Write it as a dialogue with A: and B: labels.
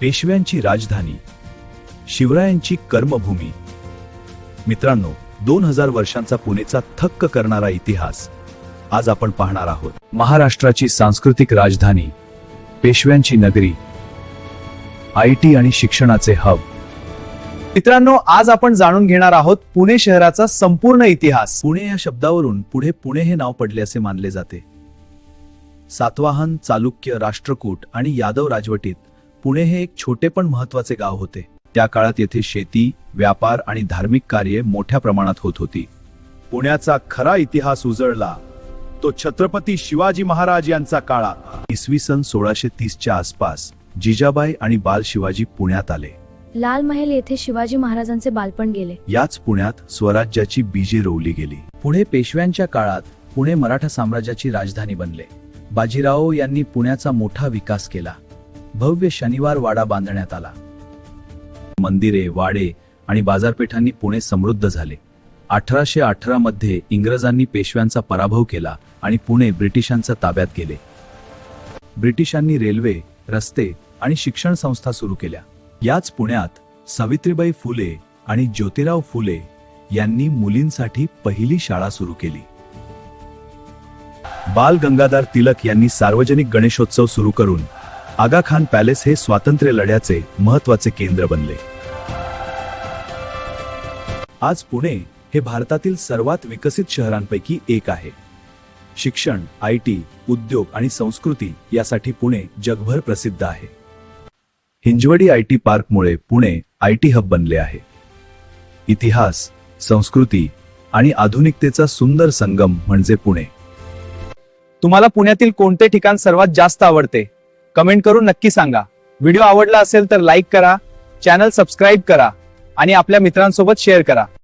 A: पेशव्यांची राजधानी, शिवरायांची कर्मभूमी. मित्रांनो, 2000 वर्षांचा पुणेचा थक्क करणारा इतिहास आज आपण पाहणार आहोत. महाराष्ट्राची सांस्कृतिक राजधानी, पेशव्यांची नगरी, IT आणि शिक्षणाचे हब.
B: मित्रांनो, आज आपण जाणून घेणार आहोत पुणे शहराचा संपूर्ण इतिहास.
A: पुणे या शब्दावरून पुढे पुणे हे नाव पडले असे मानले जाते. सातवाहन, चालुक्य, राष्ट्रकूट आणि यादव राजवटीत पुणे हे एक छोटे पण महत्त्वाचे गाव होते. त्या काळात येथे शेती, व्यापार आणि धार्मिक कार्ये मोठ्या प्रमाणात होत होती. पुण्याचा खरा इतिहास उजळला तो छत्रपती शिवाजी महाराज यांचा काळात. इसवी सन 1630च्या आसपास जिजाबाई आणि बाल शिवाजी पुण्यात आले.
C: लाल महल येथे शिवाजी महाराजांचे बालपण गेले.
A: याच पुण्यात स्वराज्याची बीजे रोवली गेली. पुढे पेशव्यांच्या काळात पुणे मराठा साम्राज्याची राजधानी बनले. बाजीराव यांनी पुण्याचा मोठा विकास केला. भव्य शनिवार वाडा बांधण्यात आला. मंदिरे, वाडे आणि बाजारपेठांनी पुणे समृद्ध झाले. 1818 मध्ये इंग्रजांनी पेशव्यांचा पराभव केला आणि पुणे ब्रिटिशांच्या ताब्यात गेले. ब्रिटिशांनी रेल्वे, रस्ते आणि शिक्षण संस्था सुरू केल्या. याच पुण्यात सावित्रीबाई फुले आणि ज्योतिराव फुले यांनी मुलींसाठी पहिली शाळा सुरू केली. बाल गंगाधर टिळक यांनी सार्वजनिक गणेशोत्सव सुरू करून आगा खान पॅलेस हे स्वातंत्र्य लढ्याचे महत्त्वाचे केंद्र बनले. आज पुणे हे भारतातील सर्वात विकसित शहरांपैकी एक आहे. शिक्षण, IT, उद्योग आणि संस्कृती यासाठी पुणे जगभर प्रसिद्ध आहे. हिंजवडी IT पार्कमुळे पुणे IT हब बनले आहे. इतिहास, संस्कृती आणि आधुनिकतेचा सुंदर संगम म्हणजे पुणे.
B: तुम्हाला पुण्यातील कोणते ठिकाण सर्वात जास्त आवडते? कमेंट करून नक्की सांगा. व्हिडिओ आवडला असेल तर लाईक करा, चॅनल सबस्क्राईब करा आणि आपल्या मित्रांसोबत शेअर करा.